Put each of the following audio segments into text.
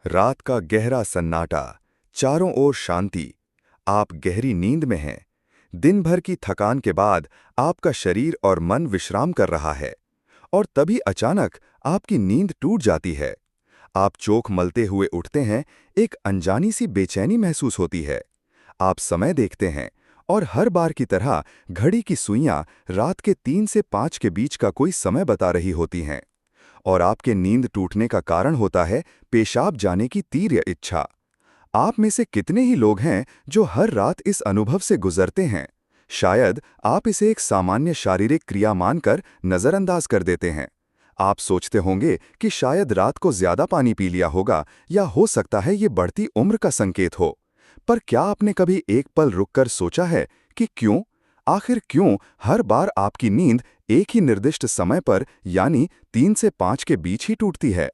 रात का गहरा सन्नाटा, चारों ओर शांति। आप गहरी नींद में हैं। दिन भर की थकान के बाद आपका शरीर और मन विश्राम कर रहा है और तभी अचानक आपकी नींद टूट जाती है। आप चोख मलते हुए उठते हैं, एक अनजानी सी बेचैनी महसूस होती है। आप समय देखते हैं और हर बार की तरह घड़ी की सुइयां रात के 3 से 5 के बीच का कोई समय बता रही होती हैं। और आपके नींद टूटने का कारण होता है पेशाब जाने की तीव्र इच्छा। आप में से कितने ही लोग हैं जो हर रात इस अनुभव से गुजरते हैं? शायद आप इसे एक सामान्य शारीरिक क्रिया मानकर नजरअंदाज कर देते हैं। आप सोचते होंगे कि शायद रात को ज्यादा पानी पी लिया होगा या हो सकता है ये बढ़ती उम्र का संकेत हो। पर क्या आपने कभी एक पल रुककर सोचा है कि क्यों, आखिर क्यों हर बार आपकी नींद एक ही निर्दिष्ट समय पर यानी 3 से 5 के बीच ही टूटती है?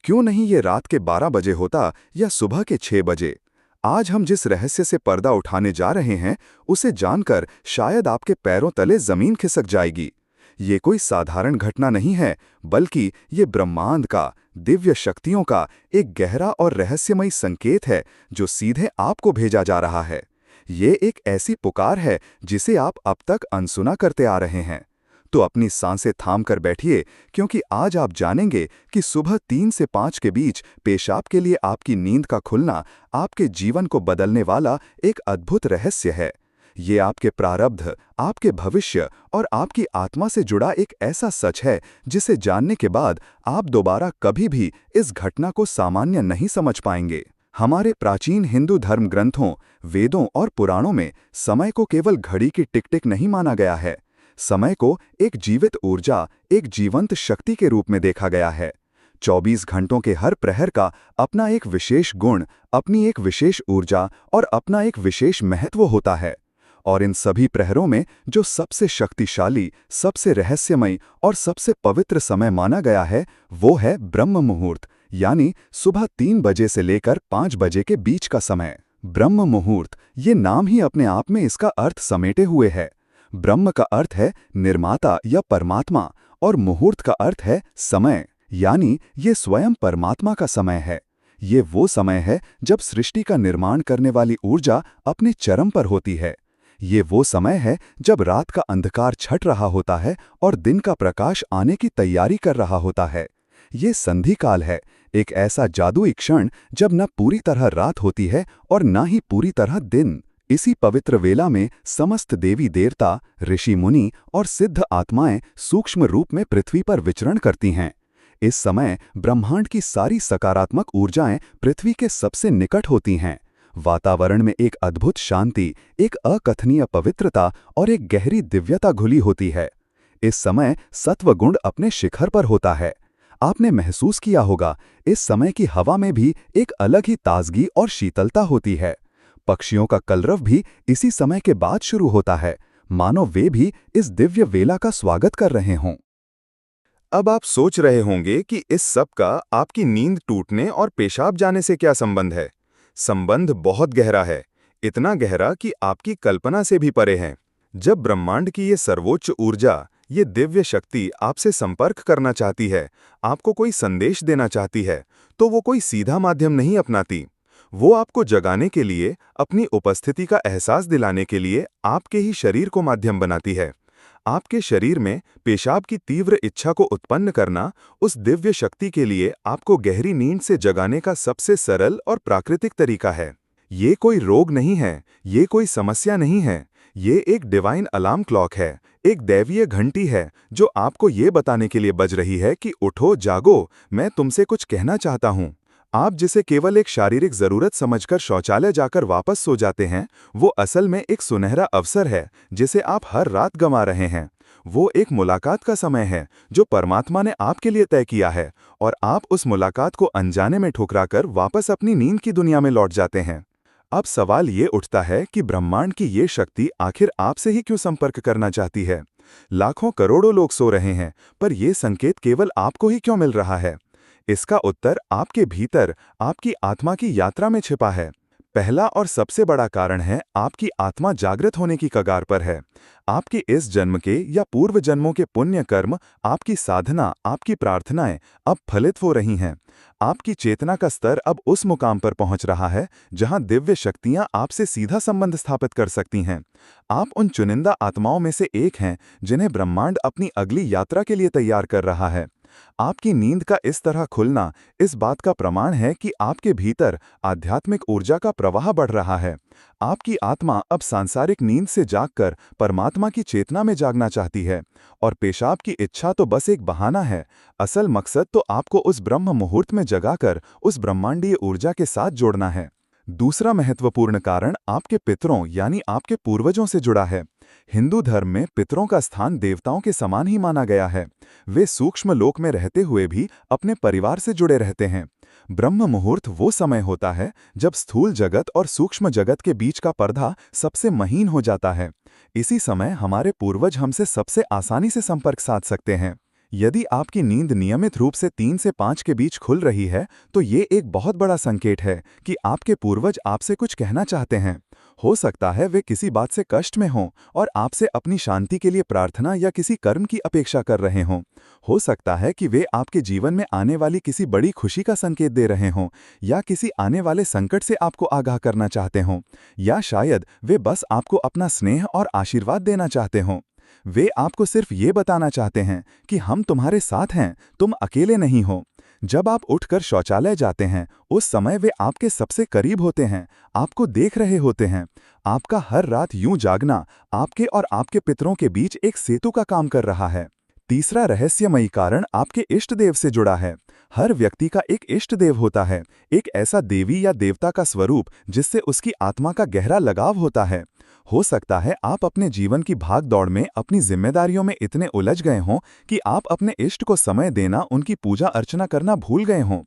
क्यों नहीं ये रात के 12 बजे होता या सुबह के 6 बजे? आज हम जिस रहस्य से पर्दा उठाने जा रहे हैं, उसे जानकर शायद आपके पैरों तले जमीन खिसक जाएगी। ये कोई साधारण घटना नहीं है, बल्कि ये ब्रह्मांड का, दिव्य शक्तियों का एक गहरा और रहस्यमयी संकेत है जो सीधे आपको भेजा जा रहा है। ये एक ऐसी पुकार है जिसे आप अब तक अनसुना करते आ रहे हैं। तो अपनी सांसें थाम कर बैठिए, क्योंकि आज आप जानेंगे कि सुबह 3 से 5 के बीच पेशाब के लिए आपकी नींद का खुलना आपके जीवन को बदलने वाला एक अद्भुत रहस्य है। ये आपके प्रारब्ध, आपके भविष्य और आपकी आत्मा से जुड़ा एक ऐसा सच है जिसे जानने के बाद आप दोबारा कभी भी इस घटना को सामान्य नहीं समझ पाएंगे। हमारे प्राचीन हिंदू धर्म ग्रंथों, वेदों और पुराणों में समय को केवल घड़ी की टिक-टिक नहीं माना गया है। समय को एक जीवित ऊर्जा, एक जीवंत शक्ति के रूप में देखा गया है। 24 घंटों के हर प्रहर का अपना एक विशेष गुण, अपनी एक विशेष ऊर्जा और अपना एक विशेष महत्व होता है। और इन सभी प्रहरों में जो सबसे शक्तिशाली, सबसे रहस्यमय और सबसे पवित्र समय माना गया है, वो है ब्रह्म मुहूर्त, यानी सुबह 3 बजे से लेकर 5 बजे के बीच का समय। ब्रह्म मुहूर्त, ये नाम ही अपने आप में इसका अर्थ समेटे हुए है। ब्रह्म का अर्थ है निर्माता या परमात्मा और मुहूर्त का अर्थ है समय, यानी ये स्वयं परमात्मा का समय है। ये वो समय है जब सृष्टि का निर्माण करने वाली ऊर्जा अपने चरम पर होती है। ये वो समय है जब रात का अंधकार छट रहा होता है और दिन का प्रकाश आने की तैयारी कर रहा होता है। ये संधि काल है, एक ऐसा जादुई क्षण जब न पूरी तरह रात होती है और न ही पूरी तरह दिन। इसी पवित्र वेला में समस्त देवी देवता, ऋषि मुनि और सिद्ध आत्माएं सूक्ष्म रूप में पृथ्वी पर विचरण करती हैं। इस समय ब्रह्मांड की सारी सकारात्मक ऊर्जाएं पृथ्वी के सबसे निकट होती हैं। वातावरण में एक अद्भुत शांति, एक अकथनीय पवित्रता और एक गहरी दिव्यता घुली होती है। इस समय सत्व गुण अपने शिखर पर होता है। आपने महसूस किया होगा, इस समय की हवा में भी एक अलग ही ताजगी और शीतलता होती है। पक्षियों का कलरव भी इसी समय के बाद शुरू होता है, मानो वे भी इस दिव्य वेला का स्वागत कर रहे हों। अब आप सोच रहे होंगे कि इस सब का आपकी नींद टूटने और पेशाब जाने से क्या संबंध है? संबंध बहुत गहरा है, इतना गहरा कि आपकी कल्पना से भी परे है। जब ब्रह्मांड की ये सर्वोच्च ऊर्जा, ये दिव्य शक्ति आपसे संपर्क करना चाहती है, आपको कोई संदेश देना चाहती है, तो वो कोई सीधा माध्यम नहीं अपनाती। वो आपको जगाने के लिए, अपनी उपस्थिति का एहसास दिलाने के लिए आपके ही शरीर को माध्यम बनाती है। आपके शरीर में पेशाब की तीव्र इच्छा को उत्पन्न करना उस दिव्य शक्ति के लिए आपको गहरी नींद से जगाने का सबसे सरल और प्राकृतिक तरीका है। ये कोई रोग नहीं है, ये कोई समस्या नहीं है, ये एक डिवाइन अलार्म क्लॉक है, एक दैवीय घंटी है जो आपको ये बताने के लिए बज रही है कि उठो, जागो, मैं तुमसे कुछ कहना चाहता हूँ। आप जिसे केवल एक शारीरिक जरूरत समझकर शौचालय जाकर वापस सो जाते हैं, वो असल में एक सुनहरा अवसर है जिसे आप हर रात गंवा रहे हैं। वो एक मुलाकात का समय है जो परमात्मा ने आपके लिए तय किया है, और आप उस मुलाकात को अनजाने में ठुकराकर वापस अपनी नींद की दुनिया में लौट जाते हैं। अब सवाल ये उठता है कि ब्रह्मांड की ये शक्ति आखिर आपसे ही क्यों संपर्क करना चाहती है? लाखों करोड़ों लोग सो रहे हैं, पर यह संकेत केवल आपको ही क्यों मिल रहा है? इसका उत्तर आपके भीतर, आपकी आत्मा की यात्रा में छिपा है। पहला और सबसे बड़ा कारण है आपकी आत्मा जागृत होने की कगार पर है। आपके इस जन्म के या पूर्व जन्मों के पुण्य कर्म, आपकी साधना, आपकी प्रार्थनाएं अब फलित हो रही हैं। आपकी चेतना का स्तर अब उस मुकाम पर पहुंच रहा है जहां दिव्य शक्तियां आपसे सीधा संबंध स्थापित कर सकती हैं। आप उन चुनिंदा आत्माओं में से एक हैं जिन्हें ब्रह्मांड अपनी अगली यात्रा के लिए तैयार कर रहा है। आपकी नींद का इस तरह खुलना इस बात का प्रमाण है कि आपके भीतर आध्यात्मिक ऊर्जा का प्रवाह बढ़ रहा है। आपकी आत्मा अब सांसारिक नींद से जागकर परमात्मा की चेतना में जागना चाहती है, और पेशाब की इच्छा तो बस एक बहाना है। असल मकसद तो आपको उस ब्रह्म मुहूर्त में जगाकर उस ब्रह्मांडीय ऊर्जा के साथ जोड़ना है। दूसरा महत्वपूर्ण कारण आपके पितरों यानी आपके पूर्वजों से जुड़ा है। हिंदू धर्म में पितरों का स्थान देवताओं के समान ही माना गया है। वे सूक्ष्म लोक में रहते हुए भी अपने परिवार से जुड़े रहते हैं। ब्रह्म मुहूर्त वो समय होता है जब स्थूल जगत और सूक्ष्म जगत के बीच का पर्दा सबसे महीन हो जाता है। इसी समय हमारे पूर्वज हमसे सबसे आसानी से संपर्क साध सकते हैं। यदि आपकी नींद नियमित रूप से 3 से 5 के बीच खुल रही है, तो ये एक बहुत बड़ा संकेत है कि आपके पूर्वज आपसे कुछ कहना चाहते हैं। हो सकता है वे किसी बात से कष्ट में हों और आपसे अपनी शांति के लिए प्रार्थना या किसी कर्म की अपेक्षा कर रहे हों। हो सकता है कि वे आपके जीवन में आने वाली किसी बड़ी खुशी का संकेत दे रहे हों, या किसी आने वाले संकट से आपको आगाह करना चाहते हों, या शायद वे बस आपको अपना स्नेह और आशीर्वाद देना चाहते हों। वे आपको सिर्फ ये बताना चाहते हैं कि हम तुम्हारे साथ हैं, तुम अकेले नहीं हो। जब आप उठकर शौचालय जाते हैं, उस समय वे आपके सबसे करीब होते हैं, आपको देख रहे होते हैं। आपका हर रात यूं जागना आपके और आपके पितरों के बीच एक सेतु का काम कर रहा है। तीसरा रहस्यमयी कारण आपके इष्ट देव से जुड़ा है। हर व्यक्ति का एक इष्ट देव होता है, एक ऐसा देवी या देवता का स्वरूप जिससे उसकी आत्मा का गहरा लगाव होता है। हो सकता है आप अपने जीवन की भाग दौड़ में अपनी जिम्मेदारियों में इतने उलझ गए हों कि आप अपने इष्ट को समय देना, उनकी पूजा अर्चना करना भूल गए हों।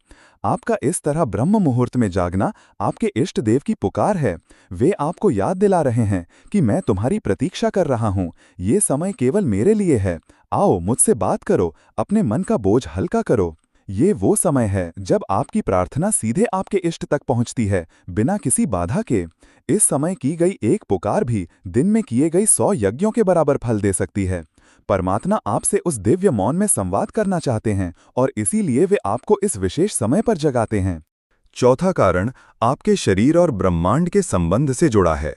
आपका इस तरह ब्रह्म मुहूर्त में जागना आपके इष्ट देव की पुकार है। वे आपको याद दिला रहे हैं कि मैं तुम्हारी प्रतीक्षा कर रहा हूं, ये समय केवल मेरे लिए है। आओ मुझसे बात करो, अपने मन का बोझ हल्का करो। ये वो समय है जब आपकी प्रार्थना सीधे आपके इष्ट तक पहुंचती है, बिना किसी बाधा के। इस समय की गई एक पुकार भी दिन में किए गए 100 यज्ञों के बराबर फल दे सकती है। परमात्मा आपसे उस दिव्य मौन में संवाद करना चाहते हैं, और इसीलिए वे आपको इस विशेष समय पर जगाते हैं। चौथा कारण आपके शरीर और ब्रह्मांड के संबंध से जुड़ा है।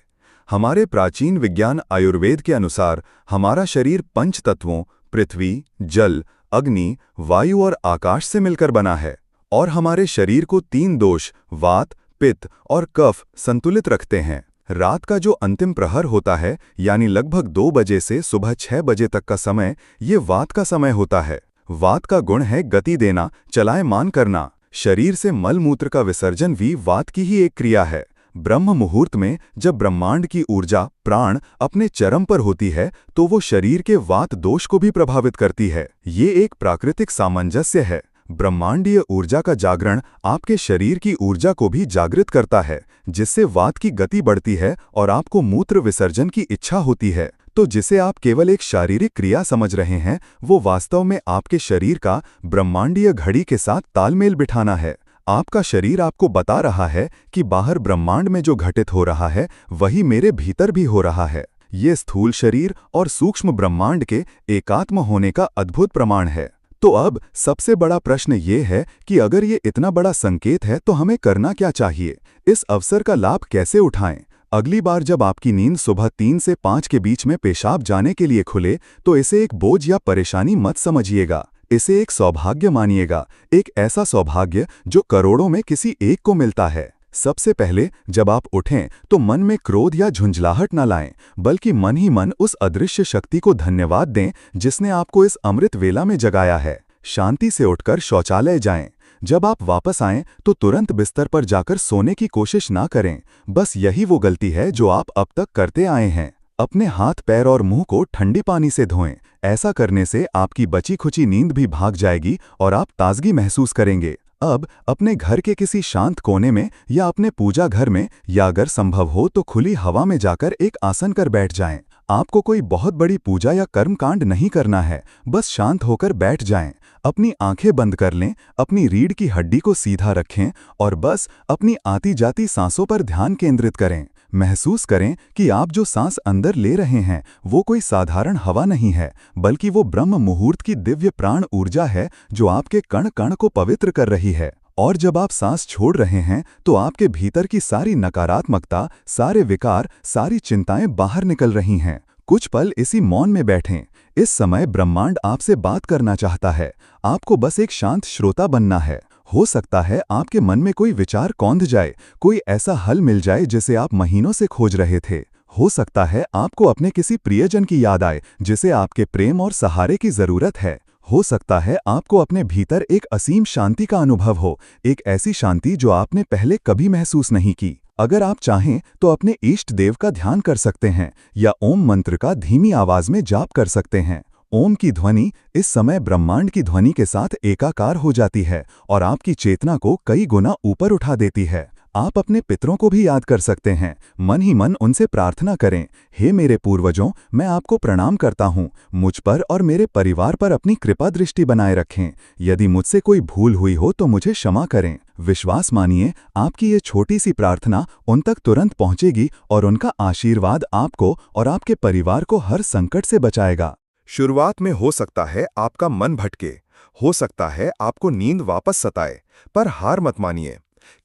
हमारे प्राचीन विज्ञान आयुर्वेद के अनुसार हमारा शरीर 5 तत्वों पृथ्वी, जल, अग्नि, वायु और आकाश से मिलकर बना है, और हमारे शरीर को 3 दोष वात, पित्त और कफ संतुलित रखते हैं। रात का जो अंतिम प्रहर होता है, यानी लगभग 2 बजे से सुबह 6 बजे तक का समय, ये वात का समय होता है। वात का गुण है गति देना, चलायमान करना। शरीर से मल मूत्र का विसर्जन भी वात की ही एक क्रिया है। ब्रह्म मुहूर्त में जब ब्रह्मांड की ऊर्जा प्राण अपने चरम पर होती है, तो वो शरीर के वात दोष को भी प्रभावित करती है। ये एक प्राकृतिक सामंजस्य है। ब्रह्मांडीय ऊर्जा का जागरण आपके शरीर की ऊर्जा को भी जागृत करता है, जिससे वात की गति बढ़ती है और आपको मूत्र विसर्जन की इच्छा होती है। तो जिसे आप केवल एक शारीरिक क्रिया समझ रहे हैं, वो वास्तव में आपके शरीर का ब्रह्मांडीय घड़ी के साथ तालमेल बिठाना है। आपका शरीर आपको बता रहा है कि बाहर ब्रह्मांड में जो घटित हो रहा है, वही मेरे भीतर भी हो रहा है। ये स्थूल शरीर और सूक्ष्म ब्रह्मांड के एकात्म होने का अद्भुत प्रमाण है। तो अब सबसे बड़ा प्रश्न ये है कि अगर ये इतना बड़ा संकेत है, तो हमें करना क्या चाहिए? इस अवसर का लाभ कैसे उठाएं? अगली बार जब आपकी नींद सुबह 3 से 5 के बीच में पेशाब जाने के लिए खुले, तो इसे एक बोझ या परेशानी मत समझिएगा। इसे एक सौभाग्य मानिएगा, एक ऐसा सौभाग्य जो करोड़ों में किसी एक को मिलता है। सबसे पहले जब आप उठें, तो मन में क्रोध या झुंझलाहट न लाएं, बल्कि मन ही मन उस अदृश्य शक्ति को धन्यवाद दें जिसने आपको इस अमृत वेला में जगाया है। शांति से उठकर शौचालय जाएं। जब आप वापस आएं, तो तुरंत बिस्तर पर जाकर सोने की कोशिश ना करें। बस यही वो गलती है जो आप अब तक करते आए हैं। अपने हाथ, पैर और मुंह को ठंडे पानी से धोएं। ऐसा करने से आपकी बची खुची नींद भी भाग जाएगी और आप ताजगी महसूस करेंगे। अब अपने घर के किसी शांत कोने में या अपने पूजा घर में, या अगर संभव हो तो खुली हवा में जाकर एक आसन कर बैठ जाएं। आपको कोई बहुत बड़ी पूजा या कर्मकांड नहीं करना है, बस शांत होकर बैठ जाएं, अपनी आंखें बंद कर लें, अपनी रीढ़ की हड्डी को सीधा रखें और बस अपनी आती जाती सांसों पर ध्यान केंद्रित करें। महसूस करें कि आप जो सांस अंदर ले रहे हैं वो कोई साधारण हवा नहीं है, बल्कि वो ब्रह्म मुहूर्त की दिव्य प्राण ऊर्जा है जो आपके कण कण को पवित्र कर रही है। और जब आप सांस छोड़ रहे हैं तो आपके भीतर की सारी नकारात्मकता, सारे विकार, सारी चिंताएं बाहर निकल रही हैं। कुछ पल इसी मौन में बैठें। इस समय ब्रह्मांड आपसे बात करना चाहता है। आपको बस एक शांत श्रोता बनना है। हो सकता है आपके मन में कोई विचार कौंध जाए, कोई ऐसा हल मिल जाए जिसे आप महीनों से खोज रहे थे। हो सकता है आपको अपने किसी प्रियजन की याद आए जिसे आपके प्रेम और सहारे की जरूरत है। हो सकता है आपको अपने भीतर एक असीम शांति का अनुभव हो, एक ऐसी शांति जो आपने पहले कभी महसूस नहीं की। अगर आप चाहें तो अपने इष्ट देव का ध्यान कर सकते हैं या ओम मंत्र का धीमी आवाज में जाप कर सकते हैं। ओम की ध्वनि इस समय ब्रह्मांड की ध्वनि के साथ एकाकार हो जाती है और आपकी चेतना को कई गुना ऊपर उठा देती है। आप अपने पितरों को भी याद कर सकते हैं। मन ही मन उनसे प्रार्थना करें, हे मेरे पूर्वजों, मैं आपको प्रणाम करता हूँ। मुझ पर और मेरे परिवार पर अपनी कृपा दृष्टि बनाए रखें। यदि मुझसे कोई भूल हुई हो तो मुझे क्षमा करें। विश्वास मानिए, आपकी ये छोटी सी प्रार्थना उन तक तुरंत पहुँचेगी और उनका आशीर्वाद आपको और आपके परिवार को हर संकट से बचाएगा। शुरुआत में हो सकता है आपका मन भटके, हो सकता है आपको नींद वापस सताए, पर हार मत मानिए।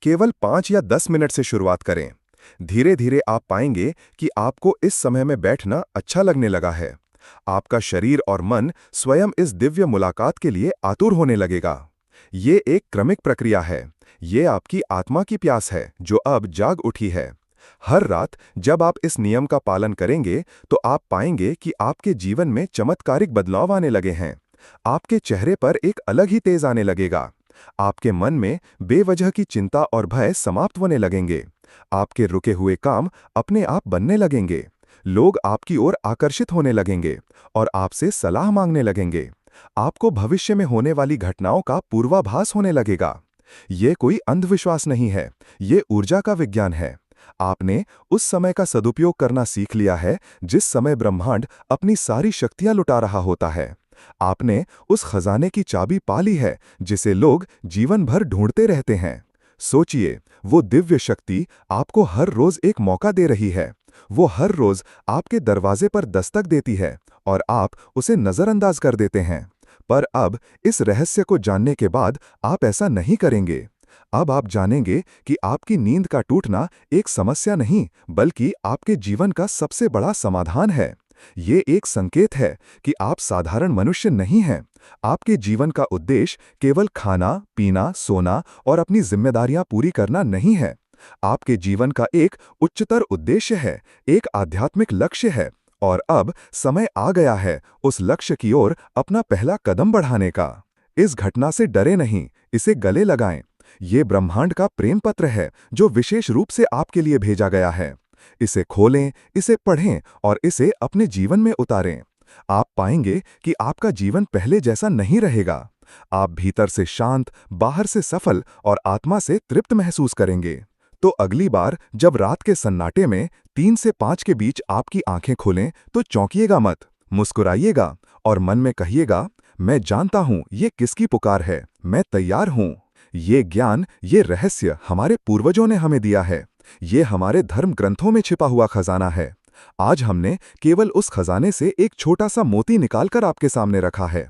केवल 5 या 10 मिनट से शुरुआत करें। धीरे धीरे आप पाएंगे कि आपको इस समय में बैठना अच्छा लगने लगा है। आपका शरीर और मन स्वयं इस दिव्य मुलाकात के लिए आतुर होने लगेगा। ये एक क्रमिक प्रक्रिया है। ये आपकी आत्मा की प्यास है जो अब जाग उठी है। हर रात जब आप इस नियम का पालन करेंगे तो आप पाएंगे कि आपके जीवन में चमत्कारिक बदलाव आने लगे हैं। आपके चेहरे पर एक अलग ही तेज आने लगेगा। आपके मन में बेवजह की चिंता और भय समाप्त होने लगेंगे। आपके रुके हुए काम अपने आप बनने लगेंगे। लोग आपकी ओर आकर्षित होने लगेंगे और आपसे सलाह मांगने लगेंगे। आपको भविष्य में होने वाली घटनाओं का पूर्वाभास होने लगेगा। ये कोई अंधविश्वास नहीं है, ये ऊर्जा का विज्ञान है। आपने उस समय का सदुपयोग करना सीख लिया है जिस समय ब्रह्मांड अपनी सारी शक्तियां लुटा रहा होता है। आपने उस खजाने की चाबी पा ली है जिसे लोग जीवन भर ढूंढते रहते हैं। सोचिए, वो दिव्य शक्ति आपको हर रोज एक मौका दे रही है। वो हर रोज आपके दरवाजे पर दस्तक देती है और आप उसे नजरअंदाज कर देते हैं। पर अब इस रहस्य को जानने के बाद आप ऐसा नहीं करेंगे। अब आप जानेंगे कि आपकी नींद का टूटना एक समस्या नहीं, बल्कि आपके जीवन का सबसे बड़ा समाधान है। ये एक संकेत है कि आप साधारण मनुष्य नहीं हैं। आपके जीवन का उद्देश्य केवल खाना, पीना, सोना और अपनी जिम्मेदारियां पूरी करना नहीं है। आपके जीवन का एक उच्चतर उद्देश्य है, एक आध्यात्मिक लक्ष्य है। और अब समय आ गया है उस लक्ष्य की ओर अपना पहला कदम बढ़ाने का। इस घटना से डरे नहीं, इसे गले लगाएं। ये ब्रह्मांड का प्रेम पत्र है जो विशेष रूप से आपके लिए भेजा गया है। इसे खोलें, इसे पढ़ें और इसे अपने जीवन में उतारें। आप पाएंगे कि आपका जीवन पहले जैसा नहीं रहेगा। आप भीतर से शांत, बाहर से सफल और आत्मा से तृप्त महसूस करेंगे। तो अगली बार जब रात के सन्नाटे में 3 से 5 के बीच आपकी आंखें खोलें तो चौंकिएगा मत, मुस्कुराइएगा और मन में कहिएगा, मैं जानता हूं ये किसकी पुकार है, मैं तैयार हूं। ये ज्ञान, ये रहस्य हमारे पूर्वजों ने हमें दिया है। ये हमारे धर्म ग्रंथों में छिपा हुआ खजाना है। आज हमने केवल उस खजाने से एक छोटा सा मोती निकालकर आपके सामने रखा है।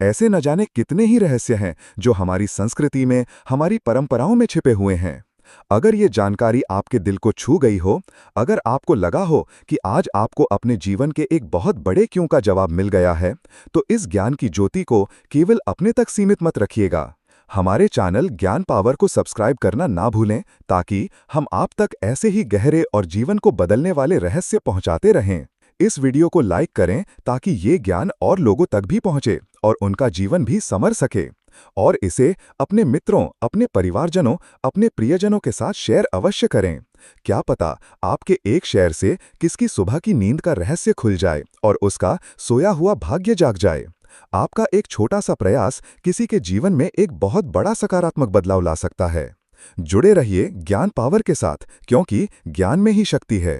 ऐसे न जाने कितने ही रहस्य हैं जो हमारी संस्कृति में, हमारी परंपराओं में छिपे हुए हैं। अगर ये जानकारी आपके दिल को छू गई हो, अगर आपको लगा हो कि आज आपको अपने जीवन के एक बहुत बड़े क्यों का जवाब मिल गया है, तो इस ज्ञान की ज्योति को केवल अपने तक सीमित मत रखिएगा। हमारे चैनल ज्ञान पावर को सब्सक्राइब करना ना भूलें ताकि हम आप तक ऐसे ही गहरे और जीवन को बदलने वाले रहस्य पहुंचाते रहें। इस वीडियो को लाइक करें ताकि ये ज्ञान और लोगों तक भी पहुंचे और उनका जीवन भी संवर सके। और इसे अपने मित्रों, अपने परिवारजनों, अपने प्रियजनों के साथ शेयर अवश्य करें। क्या पता आपके एक शेयर से किसकी सुबह की नींद का रहस्य खुल जाए और उसका सोया हुआ भाग्य जाग जाए। आपका एक छोटा सा प्रयास किसी के जीवन में एक बहुत बड़ा सकारात्मक बदलाव ला सकता है। जुड़े रहिए ज्ञान पावर के साथ, क्योंकि ज्ञान में ही शक्ति है।